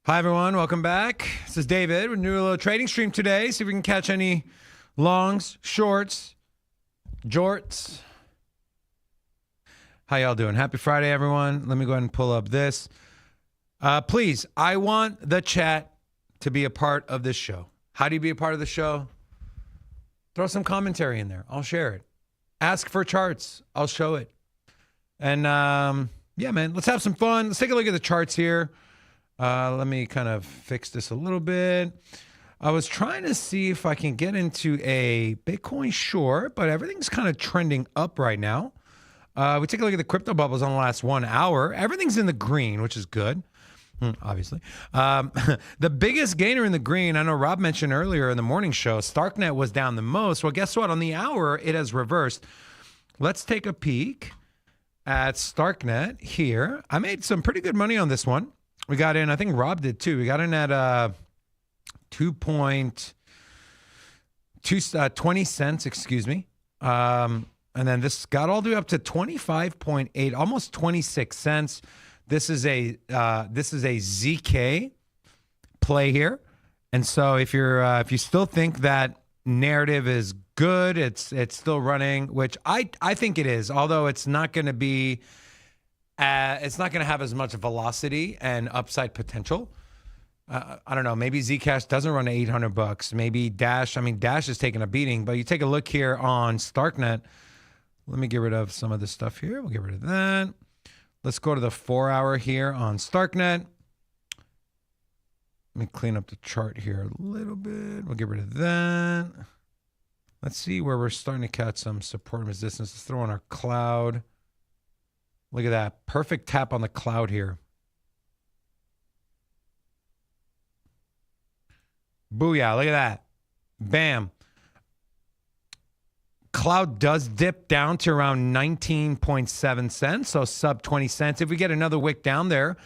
Hi, everyone. Welcome back. This is David. We're doing a little trading stream today. See if we can catch any longs, shorts, jorts. How y'all doing? Happy Friday, everyone. Let me go ahead and pull up this. Please, I want the chat to be a part of this show. How do you be a part of the show? Throw some commentary in there. I'll share it. Ask for charts. I'll show it. And yeah, man, let's have some fun. Let's take a look at the charts here. Let me kind of fix this a little bit. I was trying to see if I can get into a Bitcoin short, but everything's kind of trending up right now. We take a look at the crypto bubbles on the last 1 hour. Everything's in the green, which is good, obviously. The biggest gainer in the green, I know Rob mentioned earlier in the morning show, Starknet was down the most. Well, guess what? On the hour, it has reversed. Let's take a peek at Starknet here. I made some pretty good money on this one. We got in, I think Rob did too. We got in at 20 cents, excuse me. And then this got all the way up to 25.8, almost 26 cents. This is a ZK play here. And so if you still think that narrative is good, it's still running, which I think it is, although it's not going to be it's not going to have as much velocity and upside potential. I don't know. Maybe Zcash doesn't run to $800. Maybe Dash. I mean, Dash is taking a beating. But you take a look here on Starknet. Let me get rid of some of this stuff here. We'll get rid of that. Let's go to the 4 hour here on Starknet. Let me clean up the chart here a little bit. We'll get rid of that. Let's see where we're starting to catch some support and resistance. Let's throw on our cloud. Look at that. Perfect tap on the cloud here. Booyah. Look at that. Bam. Cloud does dip down to around 19.7 cents, so sub 20 cents. If we get another wick down there,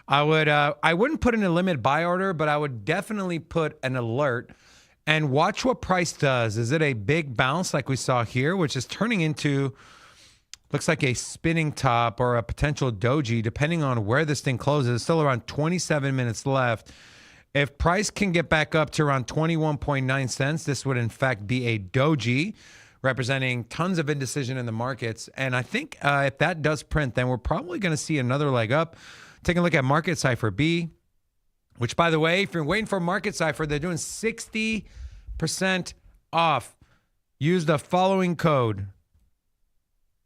I wouldn't put in a limit buy order, but I would definitely put an alert and watch what price does. Is it a big bounce like we saw here, which is turning into, looks like a spinning top or a potential doji, depending on where this thing closes. Still around 27 minutes left. If price can get back up to around 21.9 cents, this would in fact be a doji, representing tons of indecision in the markets. And I think if that does print, then we're probably going to see another leg up. Take a look at Market Cipher B, which, by the way, if you're waiting for Market Cipher, they're doing 60% off. Use the following code.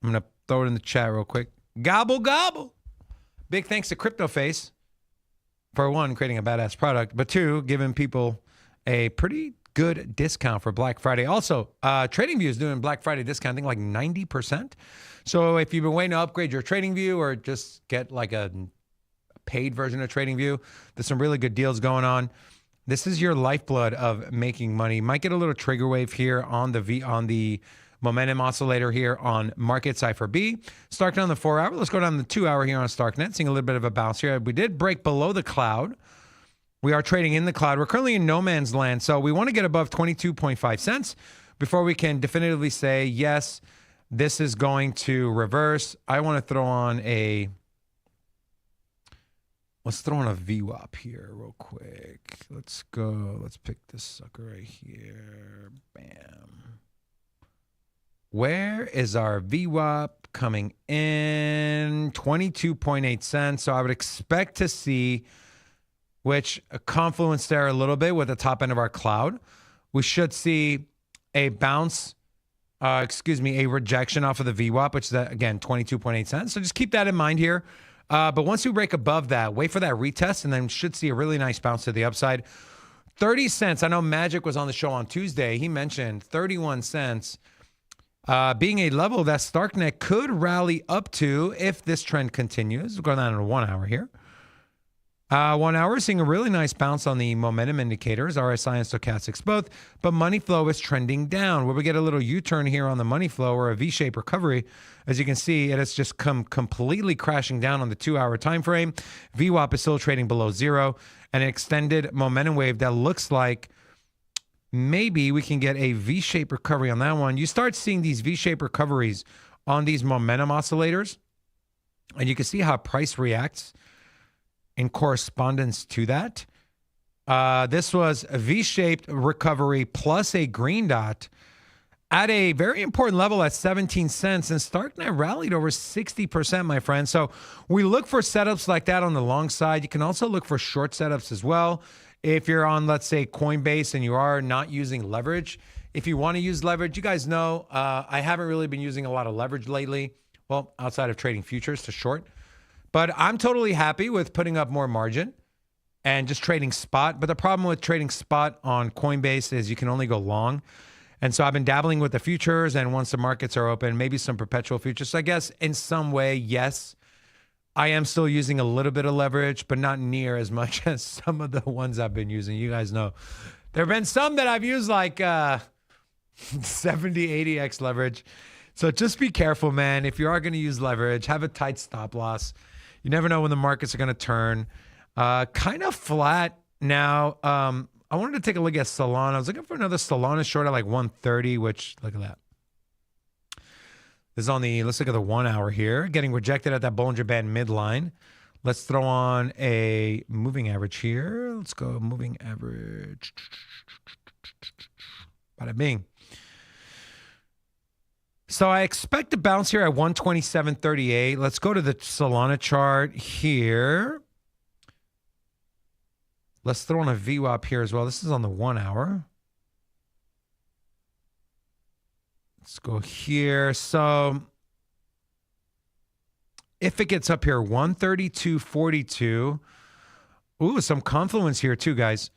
I'm going to throw it in the chat real quick. Gobble, gobble. Big thanks to CryptoFace for, one, creating a badass product, but two, giving people a pretty good discount for Black Friday. Also, TradingView is doing Black Friday discount, I think like 90%. So if you've been waiting to upgrade your TradingView or just get like a paid version of TradingView, there's some really good deals going on. This is your lifeblood of making money. Might get a little trigger wave here on the momentum oscillator here on Market Cipher B. Starknet on the 4 hour. Let's go down to the 2 hour here on Starknet. Seeing a little bit of a bounce here. We did break below the cloud. We are trading in the cloud. We're currently in no man's land. So we want to get above 22.5 cents before we can definitively say, yes, this is going to reverse. I want to throw on let's throw on a VWAP here real quick. Let's go. Let's pick this sucker right here. Bam. Where is our VWAP coming in? 22.8 cents. So I would expect to see, which a confluence there a little bit with the top end of our cloud. We should see a bounce, a rejection off of the VWAP, which is, again, 22.8 cents. So just keep that in mind here. But once we break above that, wait for that retest, and then should see a really nice bounce to the upside. 30 cents. I know Magic was on the show on Tuesday. He mentioned 31 cents. Being a level that Starknet could rally up to if this trend continues. We're going down to 1 hour here. 1 hour, seeing a really nice bounce on the momentum indicators, RSI and stochastics both, but money flow is trending down. Where we get a little U-turn here on the money flow or a V-shaped recovery, as you can see, it has just come completely crashing down on the 2 hour time frame. VWAP is still trading below zero, and an extended momentum wave that looks like maybe we can get a V-shaped recovery on that one. You start seeing these V-shaped recoveries on these momentum oscillators, and you can see how price reacts. in correspondence to that. This was a V-shaped recovery plus a green dot at a very important level at 17 cents, and Starknet rallied over 60%, my friend. So we look for setups like that on the long side. You can also look for short setups as well. If you're on, let's say, Coinbase and you are not using leverage, if you want to use leverage, you guys know I haven't really been using a lot of leverage lately. Well, outside of trading futures to short. But I'm totally happy with putting up more margin and just trading spot. But the problem with trading spot on Coinbase is you can only go long. And so I've been dabbling with the futures, and once the markets are open, maybe some perpetual futures. So I guess in some way, yes, I am still using a little bit of leverage, but not near as much as some of the ones I've been using. You guys know there have been some that I've used like 70, 80x leverage. So just be careful, man. If you are going to use leverage, have a tight stop loss. You never know when the markets are going to turn. Kind of flat now. I wanted to take a look at Solana. I was looking for another Solana short at like 130, which, look at that. This is on the, let's look at the 1 hour here. Getting rejected at that Bollinger Band midline. Let's throw on a moving average here. Let's go moving average. Bada bing. So I expect to bounce here at 127.38. Let's go to the Solana chart here. Let's throw on a VWAP here as well. This is on the 1 hour. Let's go here. So if it gets up here, 132.42. Ooh, some confluence here too, guys.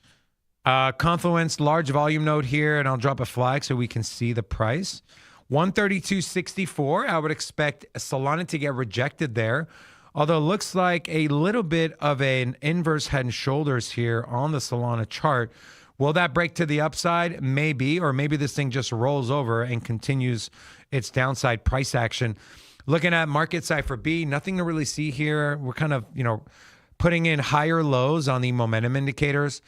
Confluence, large volume node here, and I'll drop a flag so we can see the price. 132.64. I would expect Solana to get rejected there. Although it looks like a little bit of an inverse head and shoulders here on the Solana chart. Will that break to the upside? Maybe, or maybe this thing just rolls over and continues its downside price action. Looking at market cipher B, nothing to really see here. We're kind of, putting in higher lows on the momentum indicators.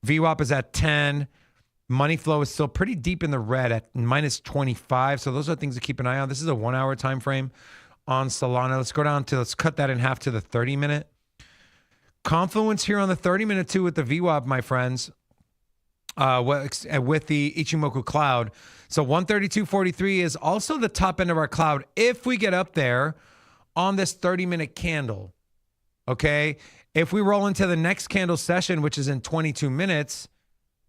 VWAP is at 10. Money flow is still pretty deep in the red at minus 25. So those are things to keep an eye on. This is a 1 hour time frame on Solana. Let's cut that in half to the 30-minute. Confluence here on the 30-minute too with the VWAP, my friends, with the Ichimoku cloud. So 132.43 is also the top end of our cloud if we get up there on this 30-minute candle, okay? If we roll into the next candle session, which is in 22 minutes,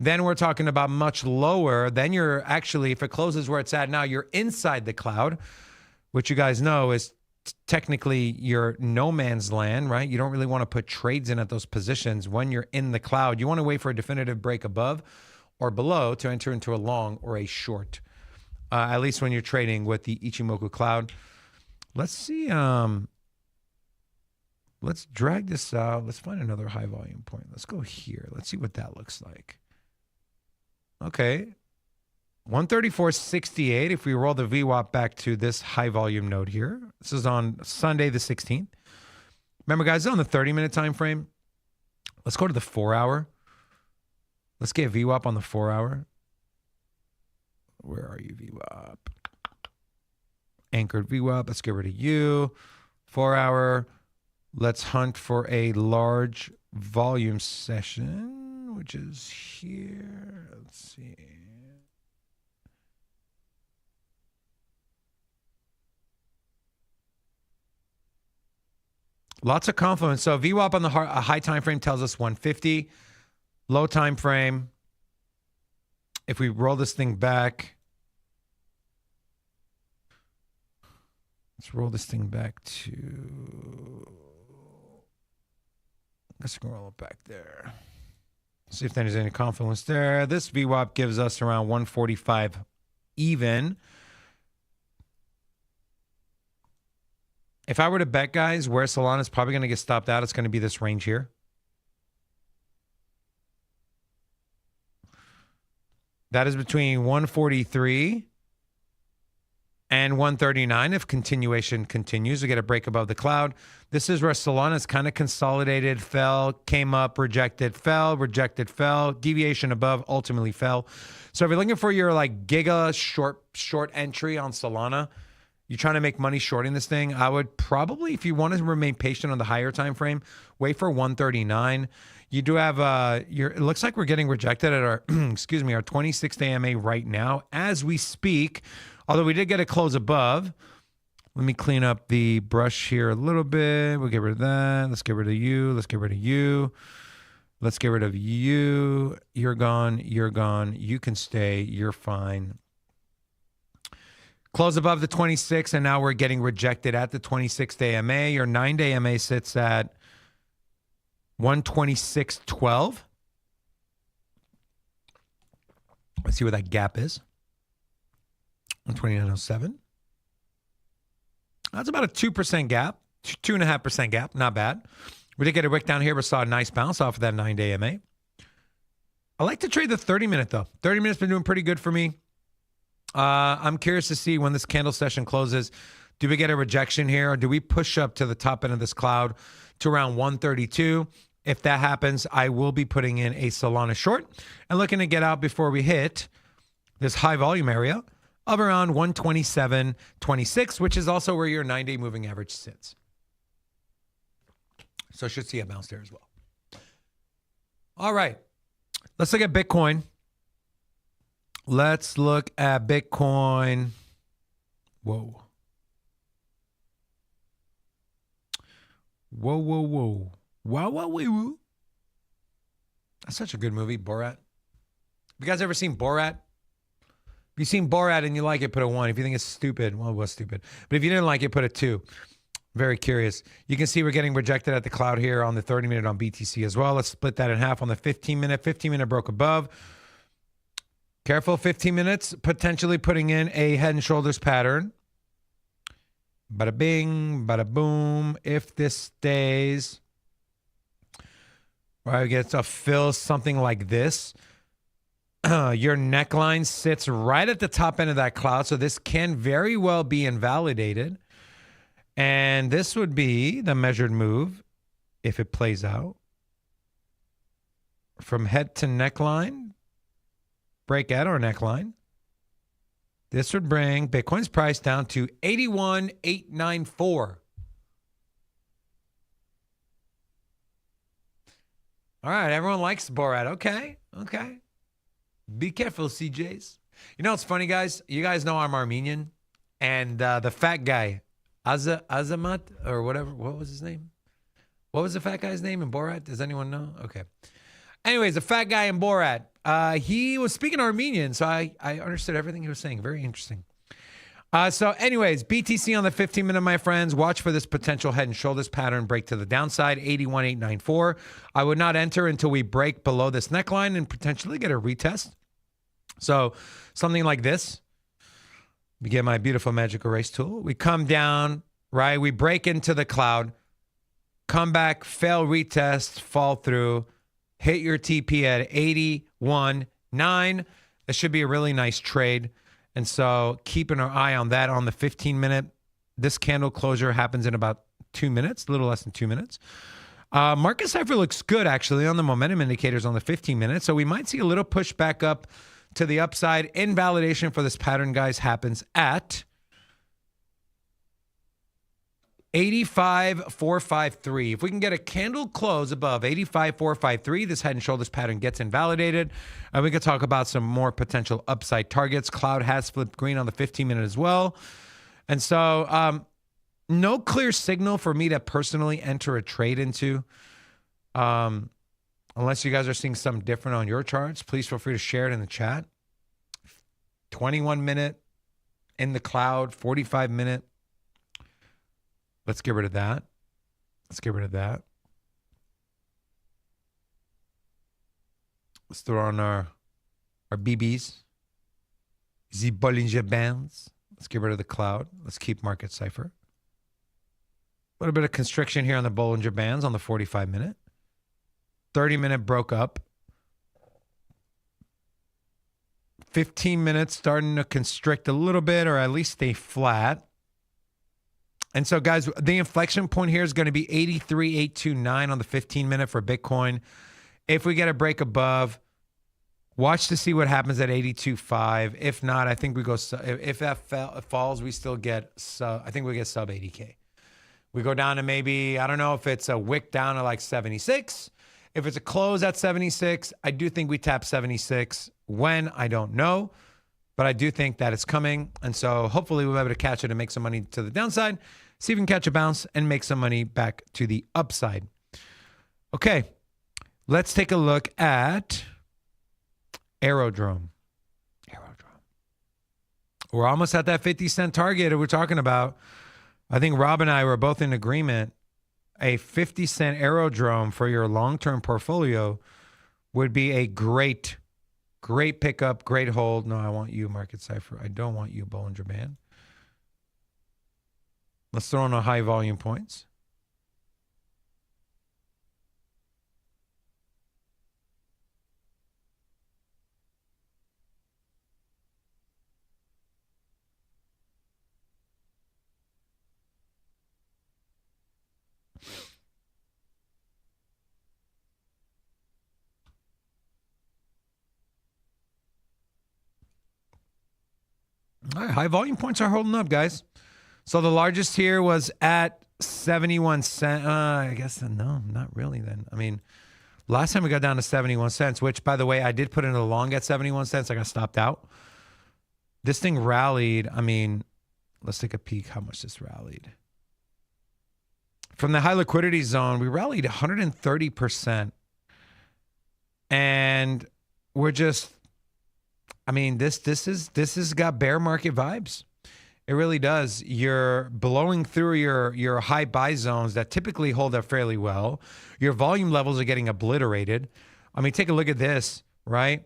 then we're talking about much lower. Then you're actually, if it closes where it's at now, you're inside the cloud, which you guys know is technically your no man's land, right? You don't really want to put trades in at those positions when you're in the cloud. You want to wait for a definitive break above or below to enter into a long or a short, at least when you're trading with the Ichimoku cloud. Let's see. Let's drag this out. Let's find another high volume point. Let's go here. Let's see what that looks like. Okay. 134.68. If we roll the VWAP back to this high volume node here, this is on Sunday the 16th. Remember, guys, on the 30-minute time frame. Let's go to the 4 hour. Let's get VWAP on the 4 hour. Where are you, VWAP? Anchored VWAP. Let's get rid of you. 4 hour. Let's hunt for a large volume session, which is here. Let's see. Lots of confluence. So VWAP on the high time frame tells us 150. Low time frame. If we roll this thing back, let's roll this thing back to. Let's roll it back there. See if there's any confluence there. This VWAP gives us around 145 even. If I were to bet, guys, where Solana is probably going to get stopped out, it's going to be this range here. That is between 143 and 139 if continuation continues. We get a break above the cloud. This is where Solana is kind of consolidated, fell, came up, rejected, fell, deviation above, ultimately fell. So if you're looking for your like giga short entry on Solana, you're trying to make money shorting this thing, I would probably, if you want to remain patient on the higher time frame, wait for 139. You do have it looks like we're getting rejected at our excuse me, our 26th AMA right now as we speak. Although we did get a close above. Let me clean up the brush here a little bit. We'll get rid of that. Let's get rid of you. Let's get rid of you. Let's get rid of you. You're gone. You're gone. You can stay. You're fine. Close above the 26, and now we're getting rejected at the 26th AMA. Your 9-day AMA sits at 126.12. Let's see where that gap is. 129.07. That's about a 2% gap, 2.5% gap. Not bad. We did get a wick down here, but saw a nice bounce off of that 9-day MA. I like to trade the 30-minute, though. 30 minutes been doing pretty good for me. I'm curious to see when this candle session closes. Do we get a rejection here, or do we push up to the top end of this cloud to around 132? If that happens, I will be putting in a Solana short and looking to get out before we hit this high volume area of around 127.26, which is also where your 9-day moving average sits. So should see a bounce there as well. All right. Let's look at Bitcoin. Let's look at Bitcoin. Whoa. Whoa, whoa, whoa. Wow, wow, wee, woo. That's such a good movie, Borat. Have you guys ever seen Borat? If you've seen Borat and you like it, put a 1. If you think it's stupid, well, it was stupid. But if you didn't like it, put a 2. Very curious. You can see we're getting rejected at the cloud here on the 30-minute on BTC as well. Let's split that in half on the 15-minute. 15-minute broke above. Careful, 15 minutes, potentially putting in a head and shoulders pattern. Bada bing, bada boom. If this stays, right, we get to fill something like this. Your neckline sits right at the top end of that cloud, so this can very well be invalidated. And this would be the measured move if it plays out. From head to neckline, break at our neckline. This would bring Bitcoin's price down to 81,894. All right, everyone likes Borat. Okay. Be careful, CJs. You know what's funny, guys? You guys know I'm Armenian, and the fat guy, Azamat or whatever. What was his name? What was the fat guy's name in Borat? Does anyone know? Okay. Anyways, the fat guy in Borat, he was speaking Armenian, so I understood everything he was saying. Very interesting. So anyways, BTC on the 15-minute, my friends. Watch for this potential head and shoulders pattern break to the downside, 81,894. I would not enter until we break below this neckline and potentially get a retest. So something like this. We get my beautiful magic erase tool. We come down, right? We break into the cloud, come back, fail retest, fall through, hit your TP at 81.9. This should be a really nice trade. And so keeping our eye on that on the 15-minute. This candle closure happens in about 2 minutes, a little less than 2 minutes. Market cipher looks good, actually, on the momentum indicators on the 15-minute. So we might see a little push back up to the upside. Invalidation for this pattern, guys, happens at 85,453. If we can get a candle close above 85,453, this head and shoulders pattern gets invalidated. And we could talk about some more potential upside targets. Cloud has flipped green on the 15-minute as well. And so no clear signal for me to personally enter a trade into. Unless you guys are seeing something different on your charts, please feel free to share it in the chat. 21-minute in the cloud, 45-minute. Let's get rid of that. Let's throw on our BBs. The Bollinger Bands. Let's get rid of the cloud. Let's keep market cipher. A little bit of constriction here on the Bollinger Bands on the 45-minute. 30-minute broke up. 15 minutes starting to constrict a little bit, or at least stay flat. And so, guys, the inflection point here is going to be 83,829 on the 15-minute for Bitcoin. If we get a break above Watch to see what happens at 82.5. If not, I think we go. If that falls, we still get. I think we get sub 80K. We go down to maybe, I don't know if it's a wick down to like 76. If it's a close at 76, I do think we tap 76. When, I don't know. But I do think that it's coming. And so hopefully we'll be able to catch it and make some money to the downside. See if we can catch a bounce and make some money back to the upside. Okay. Let's take a look at Aerodrome. We're almost at that 50-cent target that we're talking about. I think Rob and I were both in agreement. A 50-cent Aerodrome for your long-term portfolio would be a great pickup, great hold. No, I want you, Market Cipher. I don't want you, Bollinger Band. Let's throw in a high volume points. All right, high volume points are holding up, guys. So the largest here was at 71 cents. I guess no, not really then. I mean, last time we got down to 71 cents, which, by the way, I did put in a long at 71 cents. I got stopped out. This thing rallied. I mean, let's take a peek how much this rallied. From the high liquidity zone, we rallied 130%. And we're just, I mean, this has got bear market vibes. It really does. You're blowing through your high buy zones that typically hold up fairly well. Your volume levels are getting obliterated. I mean, take a look at this, right?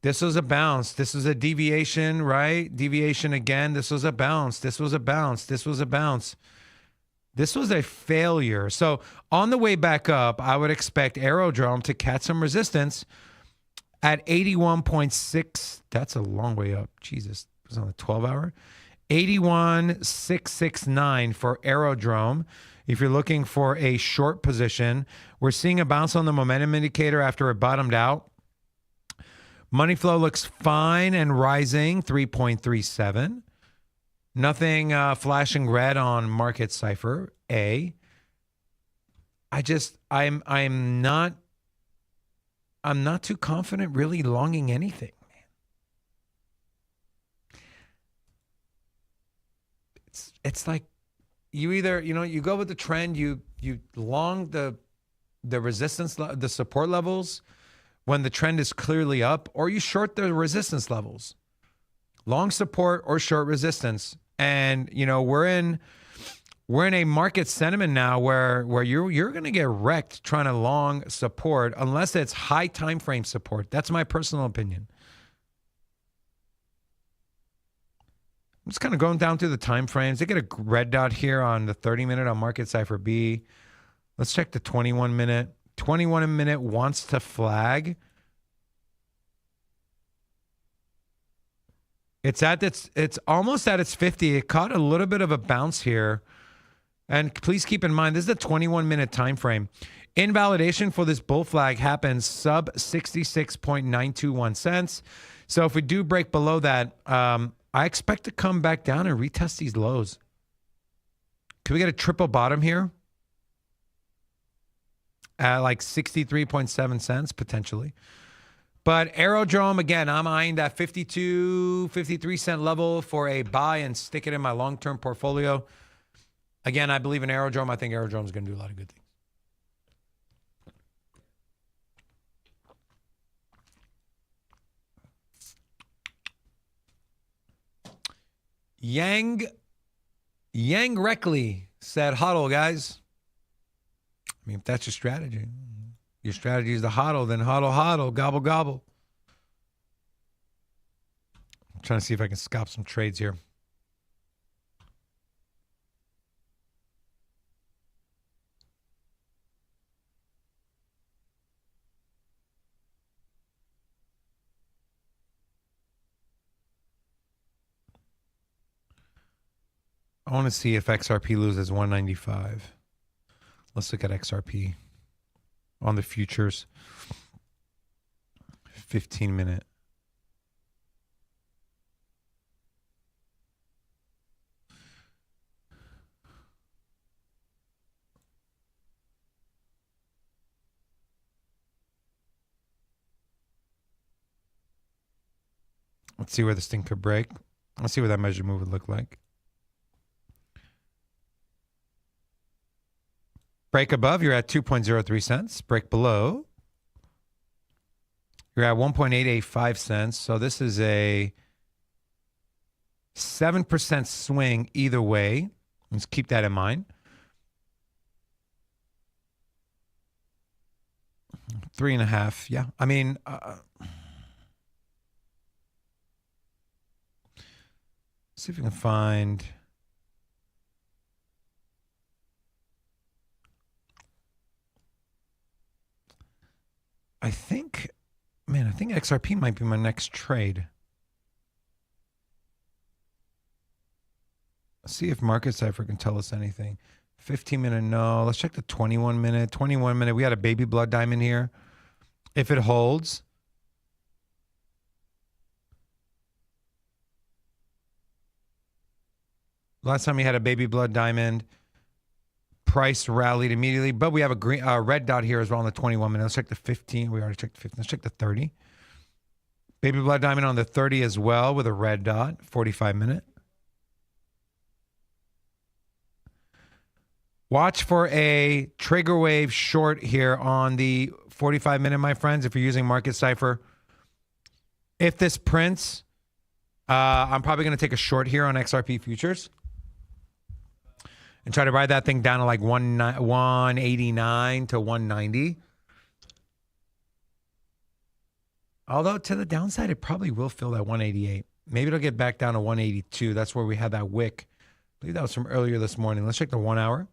This was a bounce. This was a deviation, right? Deviation again. This was a bounce. This was a bounce. This was a bounce. This was a failure. So on the way back up, I would expect Aerodrome to catch some resistance at 81.6. That's a long way up. Jesus, it was on the 12-hour. 81.669 for Aerodrome. If you're looking for a short position, we're seeing a bounce on the momentum indicator after it bottomed out. Money flow looks fine and rising, 3.37. Nothing flashing red on Market Cipher. I'm not too confident really longing anything. It's like you either, you go with the trend, you long the resistance, the support levels when the trend is clearly up, or you short the resistance levels. Long support or short resistance. And, we're in a market sentiment now where you're going to get wrecked trying to long support unless it's high time frame support. That's my personal opinion. I'm just kind of going down through the time frames. They get a red dot here on the 30-minute on Market Cipher B. Let's check the 21-minute. 21-minute wants to flag. It's almost at its 50. It caught a little bit of a bounce here. And please keep in mind, this is a 21-minute time frame. Invalidation for this bull flag happens sub 66.921 cents. So if we do break below that, I expect to come back down and retest these lows. Can we get a triple bottom here? At like 63.7 cents, potentially. But Aerodrome, again, I'm eyeing that 52, 53 cent level for a buy and stick it in my long-term portfolio. Again, I believe in Aerodrome. I think Aerodrome is going to do a lot of good things. Yang Reckley said, hodl, guys. I mean, if that's your strategy is to hodl, then hodl, gobble, gobble. I'm trying to see if I can scalp some trades here. I want to see if XRP loses 195. Let's look at XRP on the futures. 15-minute. Let's see where this thing could break. Let's see what that measure move would look like. Break above, you're at 2.03 cents. Break below, you're at 1.885 cents. So this is a 7% swing either way. Let's keep that in mind. 3.5. Yeah. I mean, see if we can find. I think XRP might be my next trade. Let's see if Market Cipher can tell us anything. 15-minute, no. Let's check the 21-minute. 21-minute, we had a baby blood diamond here. If it holds. Last time we had a baby blood diamond, price rallied immediately, but we have a green, red dot here as well on the 21-minute. Let's check the 15. We already checked the 15. Let's check the 30. Baby blood diamond on the 30 as well with a red dot, 45-minute. Watch for a trigger wave short here on the 45-minute, my friends, if you're using Market Cipher. If this prints, I'm probably going to take a short here on XRP futures and try to ride that thing down to like 189 to 190. Although to the downside, it probably will fill that 188. Maybe it'll get back down to 182. That's where we had that wick. I believe that was from earlier this morning. Let's check the 1 hour.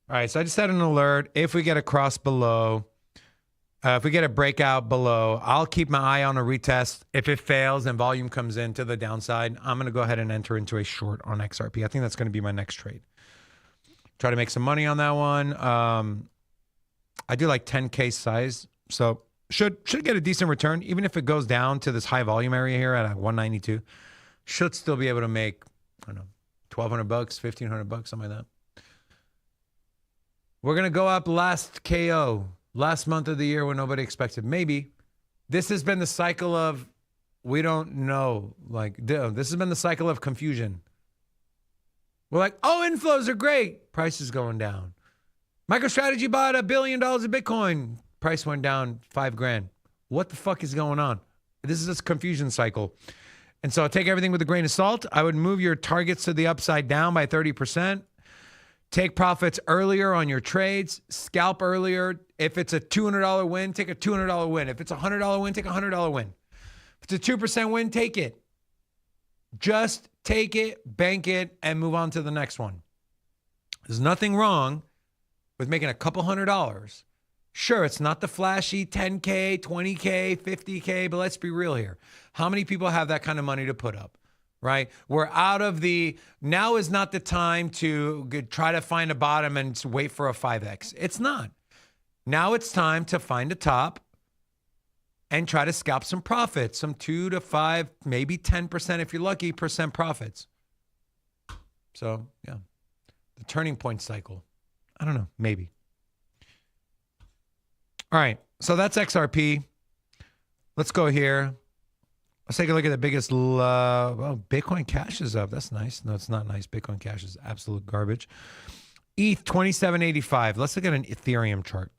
All right, so I just had an alert. If we get a cross below, if we get a breakout below, I'll keep my eye on a retest. If it fails and volume comes in to the downside, I'm going to go ahead and enter into a short on XRP. I think that's going to be my next trade. Try to make some money on that one. I do like 10K size, so should get a decent return. Even if it goes down to this high volume area here at 192, should still be able to make, I don't know, $1,200, $1,500, something like that. We're going to go up last KO, last month of the year when nobody expected. Maybe. This has been the cycle of, we don't know. Like, this has been the cycle of confusion. We're like, oh, inflows are great. Price is going down. MicroStrategy bought $1 billion of Bitcoin. Price went down $5,000. What the fuck is going on? This is this confusion cycle. And so take everything with a grain of salt. I would move your targets to the upside down by 30%. Take profits earlier on your trades. Scalp earlier. If it's a $200 win, take a $200 win. If it's a $100 win, take a $100 win. If it's a 2% win, take it. Just take it, bank it, and move on to the next one. There's nothing wrong with making a couple $100. Sure, it's not the flashy 10K, 20K, 50K, but let's be real here. How many people have that kind of money to put up? Right? We're out of the, now is not the time to try to find a bottom and wait for a 5X. It's not. Now it's time to find a top and try to scalp some profits, some 2 to 5, maybe 10% if you're lucky, percent profits. So, yeah, the turning point cycle. I don't know, maybe. All right, so that's XRP. Let's go here. Let's take a look at the biggest, well, Bitcoin Cash is up. That's nice. No, it's not nice. Bitcoin Cash is absolute garbage. ETH 2785. Let's look at an Ethereum chart.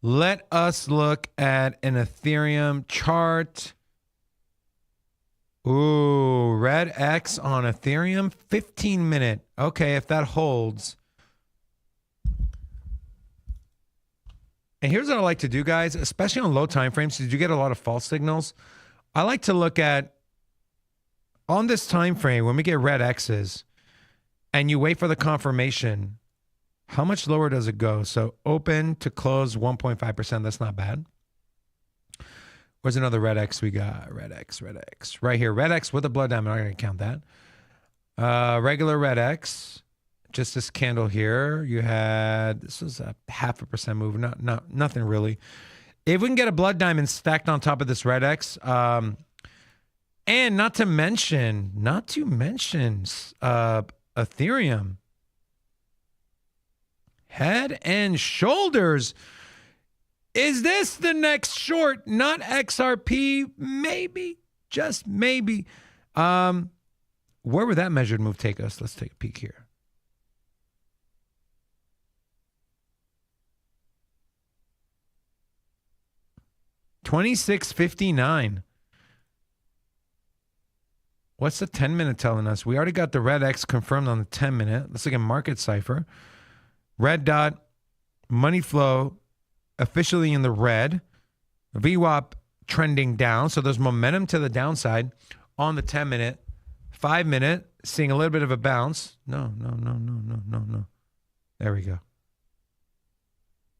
Let us look at an Ethereum chart. Ooh, red X on Ethereum, 15-minute. Okay, if that holds. And here's what I like to do, guys, especially on low time frames. Did you get a lot of false signals? I like to look at On this time frame, when we get red X's and you wait for the confirmation, how much lower does it go? So open to close 1.5%. That's not bad. Where's another red X we got? Red X. Right here. Red X with a blood diamond. I'm not going to count that. Regular red X. Just this candle here. You had, this was a 0.5% move. Nothing really. If we can get a blood diamond stacked on top of this red X, and not to mention Ethereum. Head and shoulders. Is this the next short? Not XRP? Maybe. Just maybe. Where would that measured move take us? Let's take a peek here. $26.59. What's the 10-minute telling us? We already got the red X confirmed on the 10-minute. Let's look at market cipher. Red dot, money flow, officially in the red. VWAP trending down. So there's momentum to the downside on the 10-minute. 5-minute, seeing a little bit of a bounce. No. There we go.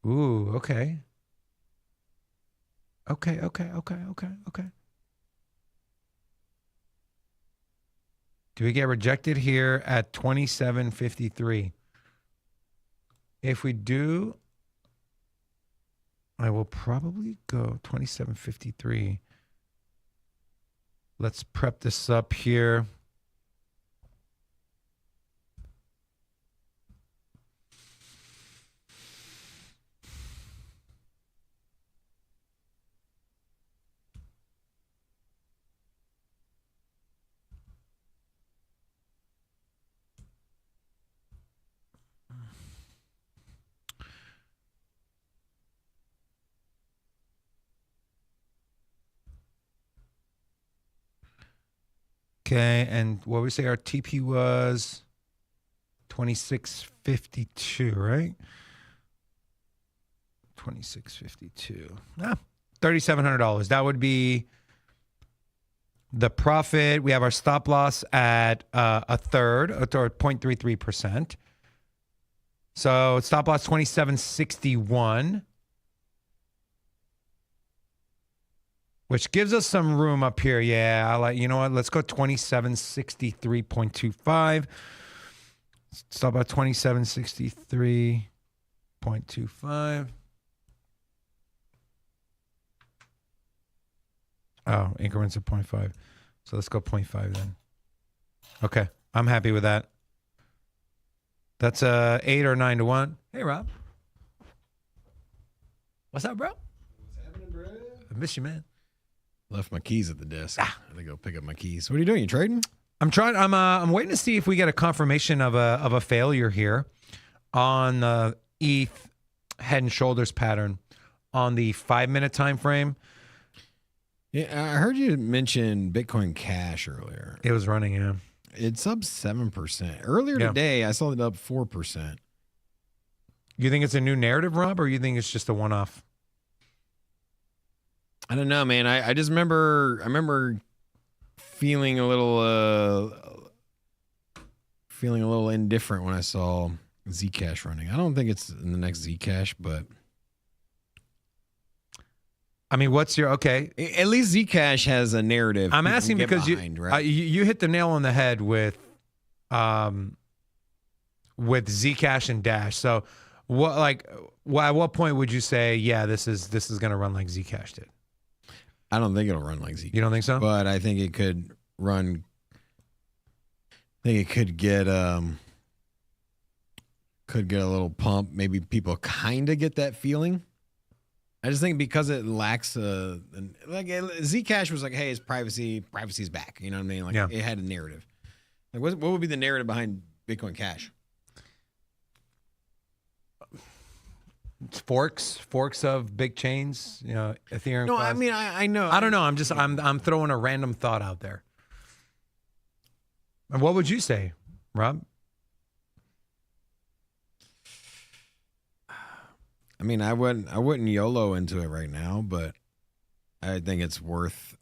Ooh, okay. Okay. Do we get rejected here at 27.53? If we do, I will probably go 27.53. Let's prep this up here. Okay, and what we say our TP was 26.52, right? 26.52. $3,700. That would be the profit. We have our stop loss at a third, or 0.33%. So stop loss 27.61. Which gives us some room up here. Yeah, I like, you know what? Let's go 2763.25. Stop at 2763.25. Oh, increments of 0.5. So let's go 0.5 then. Okay, I'm happy with that. That's 8 or 9 to 1. Hey, Rob. What's up, bro? What's happening, bro? I miss you, man. Left my keys at the desk. I had to go pick up my keys. What are you doing? You trading? I'm trying. I'm waiting to see if we get a confirmation of a failure here on the ETH head and shoulders pattern on the 5-minute time frame. Yeah, I heard you mention Bitcoin Cash earlier. It was running, yeah. It's up 7%. Earlier today, I saw it up 4%. You think it's a new narrative, Rob, or you think it's just a one-off? I don't know, man. I just remember feeling a little indifferent when I saw Zcash running. I don't think it's in the next Zcash, but I mean, what's your okay? At least Zcash has a narrative. I'm asking because right? you hit the nail on the head with Zcash and Dash. So at what point would you say, yeah, this is going to run like Zcash did? I don't think it'll run like Zcash. You don't think so? But I think it could run. I think it could get a little pump. Maybe people kind of get that feeling. I just think because it lacks Zcash was like, hey, it's privacy's back. You know what I mean? Like It had a narrative. Like what would be the narrative behind Bitcoin Cash? It's forks of big chains, you know, Ethereum. No, class. I mean, I know. I don't know. I'm throwing a random thought out there. And what would you say, Rob? I mean, I wouldn't YOLO into it right now, but I think it's worth,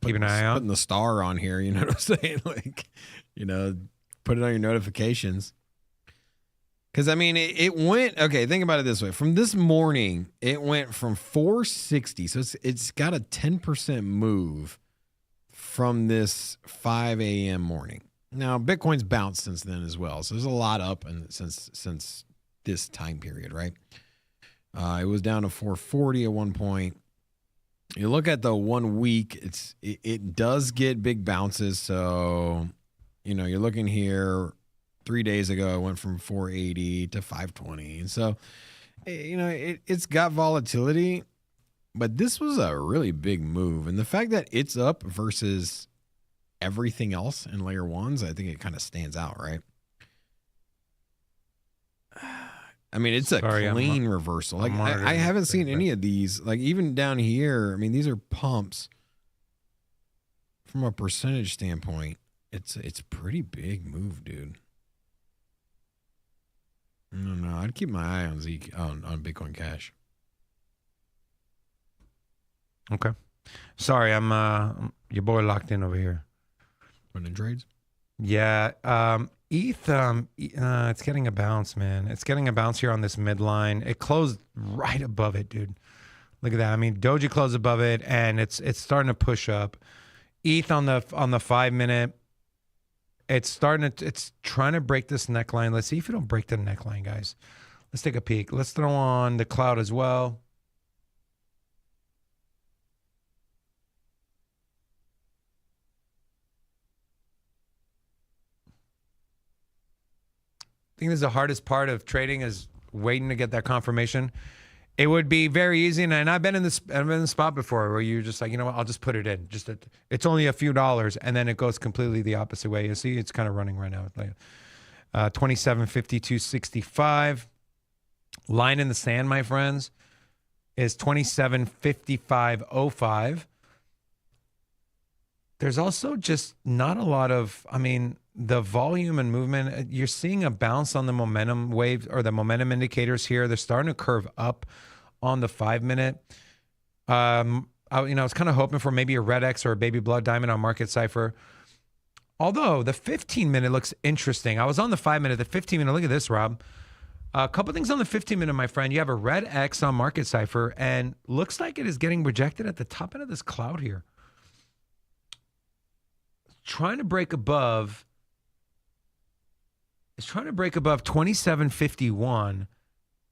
keep an eye out. Putting the star on here, you know what I'm saying? Like, put it on your notifications. Because, I mean, it went, okay, think about it this way. From this morning, it went from 460. So it's got a 10% move from this 5 a.m. morning. Now, Bitcoin's bounced since then as well. So there's a lot up since this time period, right? It was down to 440 at one point. You look at the 1 week, it does get big bounces. So, you're looking here 3 days ago, it went from 480 to 520. And so, it's got volatility, but this was a really big move. And the fact that it's up versus everything else in layer ones, I think it kind of stands out, right? I mean, it's a clean reversal. Like I haven't seen any of these. Like even down here, I mean, these are pumps. From a percentage standpoint, it's a pretty big move, dude. I don't know. I'd keep my eye on Bitcoin Cash. Okay. Sorry, I'm your boy locked in over here. Running trades? Yeah. ETH, it's getting a bounce, man. It's getting a bounce here on this midline. It closed right above it, dude. Look at that. I mean, Doji closed above it, and it's starting to push up. ETH on the 5 minute, it's trying to break this neckline. Let's see if it'll break the neckline, guys. Let's take a peek. Let's throw on the cloud as well. I think this is the hardest part of trading is waiting to get that confirmation. It would be very easy, and I've been in this spot before where you're just like, you know what, I'll just put it in. It's only a few dollars, and then it goes completely the opposite way. You see, it's kind of running right now. Like 27.5265. Line in the sand, my friends, is 27.5505. There's also just not a lot of, I mean, the volume and movement, you're seeing a bounce on the momentum wave or the momentum indicators here. They're starting to curve up on the 5 minute. I was kind of hoping for maybe a red X or a baby blood diamond on Market Cipher. Although the 15 minute looks interesting. I was on the 5 minute, the 15 minute. Look at this, Rob. A couple things on the 15 minute, my friend. You have a red X on Market Cipher, and looks like it is getting rejected at the top end of this cloud here. Trying to break above. It's trying to break above 27.51,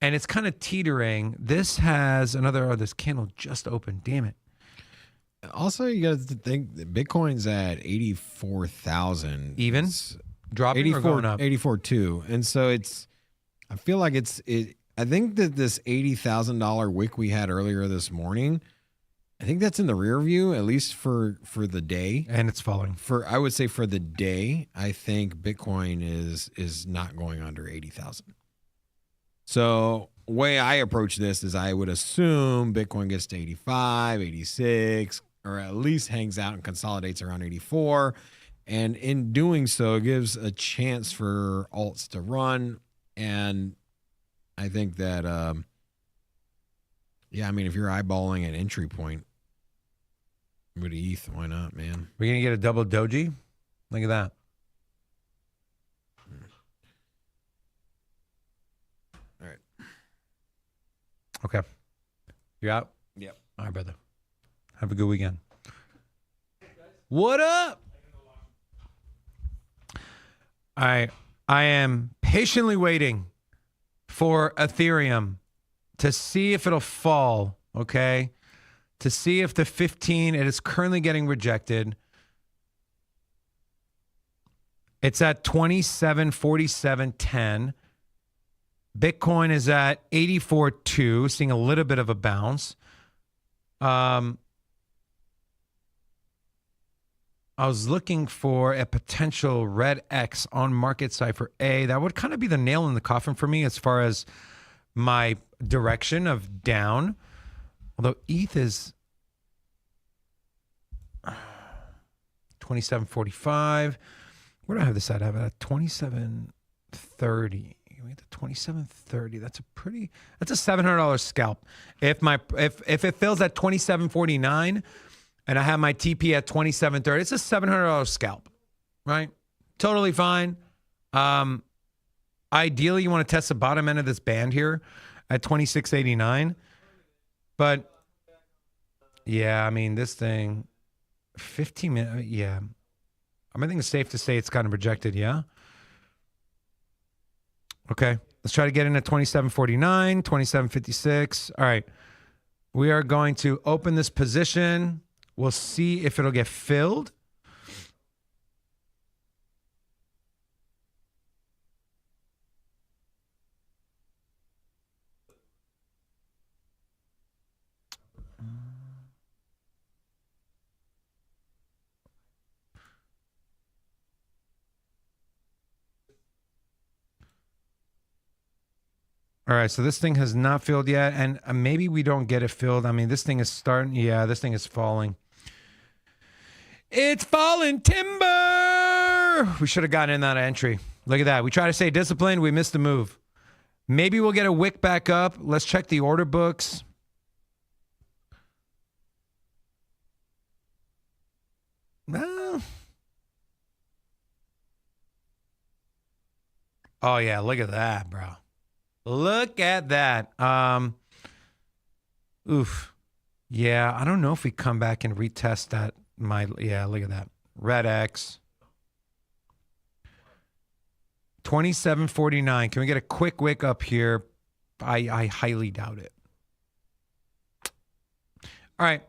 and it's kind of teetering. This has this candle just opened. Damn it. Also, you got to think that Bitcoin's at 84,000. Even? Dropping 84, or going up? 84.2. And so I feel like I think that this $80,000 wick we had earlier this morning, I think that's in the rear view, at least for the day. And it's falling. I would say for the day, I think Bitcoin is not going under 80,000. So the way I approach this is I would assume Bitcoin gets to 85, 86, or at least hangs out and consolidates around 84. And in doing so, it gives a chance for alts to run. And I think that, I mean, if you're eyeballing an entry point, go to ETH. Why not, man? We're going to get a double doji? Look at that. All right. Okay. You out? Yep. All right, brother. Have a good weekend. What up? I am patiently waiting for Ethereum to see if it'll fall, okay? To see if the 15, it is currently getting rejected. It's at 27.4710. Bitcoin is at 84.2, seeing a little bit of a bounce. I was looking for a potential red X on Market Cipher A. That would kind of be the nail in the coffin for me as far as my direction of down. Although ETH is 27.45. Where do I have this at? I have it at 27.30. We get to 27.30. That's a $700 scalp. If it fills at 27.49, and I have my TP at 27.30. It's a $700 scalp, right? Totally fine. Ideally, you want to test the bottom end of this band here at 26.89. But yeah, I mean, this thing, 15 minutes, yeah. I think it's safe to say it's kind of rejected, yeah? Okay, let's try to get in at 27.49, 27.56. All right, we are going to open this position. We'll see if it'll get filled. All right, so this thing has not filled yet, and maybe we don't get it filled. I mean, this thing is starting. Yeah, this thing is falling. It's falling timber. We should have gotten in that entry. Look at that. We try to stay disciplined. We missed the move. Maybe we'll get a wick back up. Let's check the order books. Well. Oh, yeah, look at that, bro. Look at that. Oof. Yeah, I don't know if we come back and retest that. Yeah, look at that. Red X. 27.49. Can we get a quick wick up here? I highly doubt it. All right.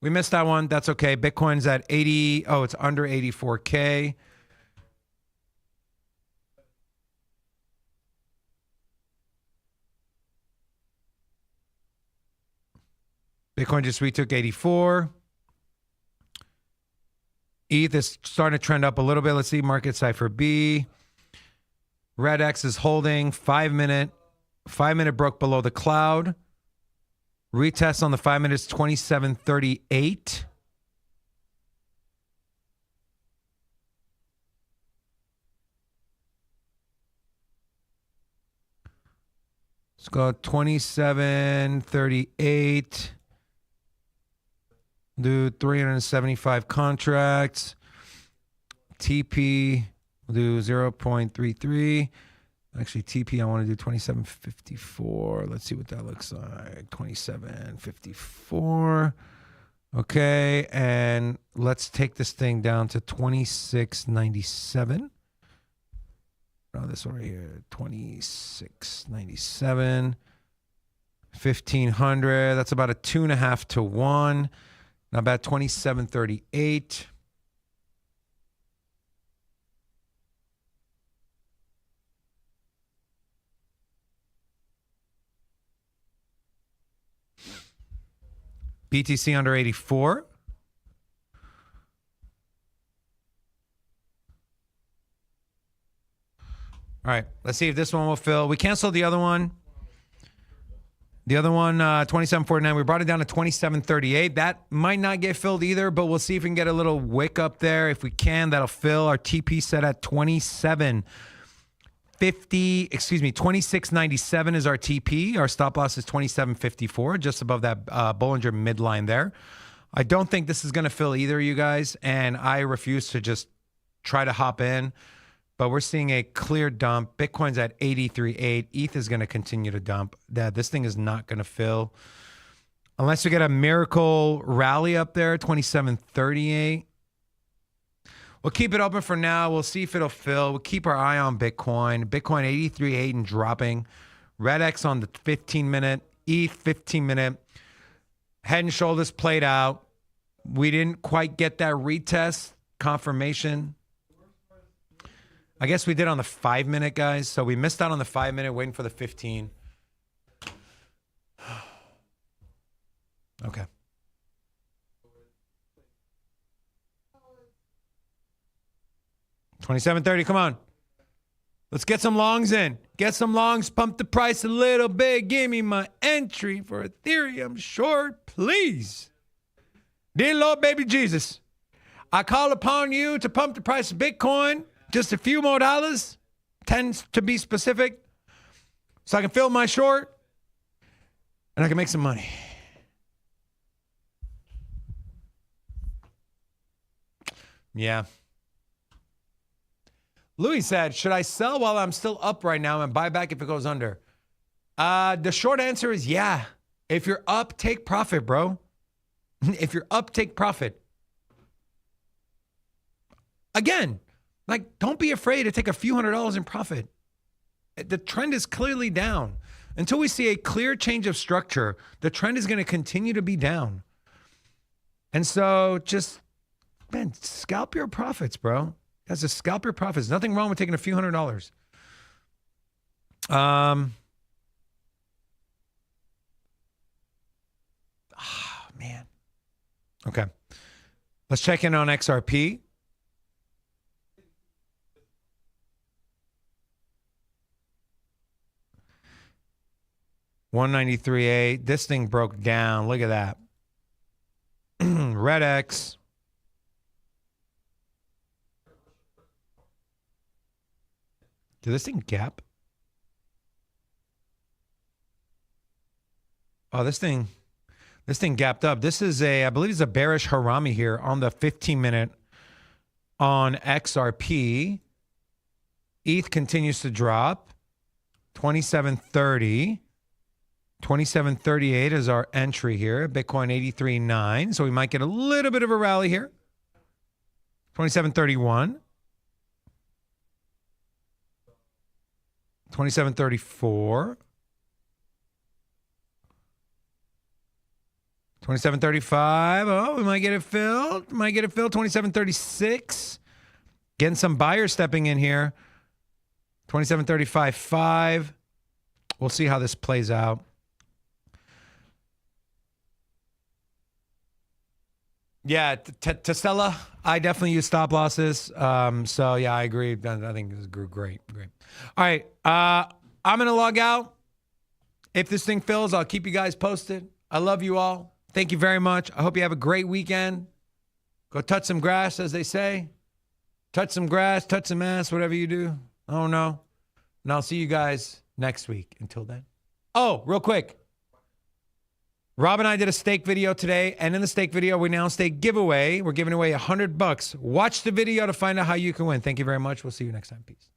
We missed that one. That's okay. Bitcoin's at 80. Oh, it's under 84K. Bitcoin just retook 84. ETH is starting to trend up a little bit. Let's see market cipher B. Red X is holding 5 minute. 5 minute broke below the cloud. Retest on the 5 minutes 27.38. Let's go 27.38. Do 375 contracts. TP, we'll do 0.33. Actually, TP, I want to do 27.54. Let's see what that looks like. 27.54. Okay, and let's take this thing down to 26.97. Oh, this one right here, 26.97. 1,500. That's about a 2.5 to 1. Now about 27.38. BTC under 84. All right, let's see if this one will fill. We canceled the other one. The other one, 27.49. We brought it down to 27.38. That might not get filled either, but we'll see if we can get a little wick up there. If we can, that'll fill. Our TP set at 26.97 is our TP. Our stop loss is 27.54, just above that Bollinger midline there. I don't think this is going to fill either, you guys, and I refuse to just try to hop in. But we're seeing a clear dump. Bitcoin's at 83.8. ETH is going to continue to dump. This thing is not going to fill. Unless we get a miracle rally up there, 27.38. We'll keep it open for now. We'll see if it'll fill. We'll keep our eye on Bitcoin. Bitcoin 83.8 and dropping. Red X on the 15-minute. ETH 15-minute. Head and shoulders played out. We didn't quite get that retest confirmation. I guess we did on the 5 minute, guys. So we missed out on the 5 minute, waiting for the 15. Okay. $27.30, come on. Let's get some longs in. Get some longs, pump the price a little bit. Give me my entry for Ethereum short, please. Dear Lord, baby Jesus, I call upon you to pump the price of Bitcoin just a few more dollars, 10 to be specific, so I can fill my short and I can make some money. Yeah. Louis said, should I sell while I'm still up right now and buy back if it goes under? The short answer is yeah. If you're up, take profit, bro. If you're up, take profit. Again, like, don't be afraid to take a few $100s in profit. The trend is clearly down. Until we see a clear change of structure, the trend is going to continue to be down. And so just, man, scalp your profits, bro. That's a scalp your profits. Nothing wrong with taking a few $100s. Man. Okay. Let's check in on XRP. $193.8. This thing broke down. Look at that. Red X. Did this thing gap? Oh, this thing gapped up. This is I believe it's a bearish harami here on the 15-minute on XRP. ETH continues to drop. 2730. 2738 is our entry here. Bitcoin 83.9. So we might get a little bit of a rally here. 2731. 2734. 2735. Oh, we might get it filled. 2736. Getting some buyers stepping in here. 2735.5. We'll see how this plays out. Yeah, Tesla, I definitely use stop losses. So yeah, I agree. I think this grew great. All right, I'm gonna log out. If this thing fills, I'll keep you guys posted. I love you all. Thank you very much. I hope you have a great weekend. Go touch some grass, as they say. Touch some grass, touch some ass, whatever you do. I don't know. And I'll see you guys next week. Until then. Oh, real quick. Rob and I did a stake video today, and in the stake video, we announced a giveaway. We're giving away $100. Watch the video to find out how you can win. Thank you very much. We'll see you next time. Peace.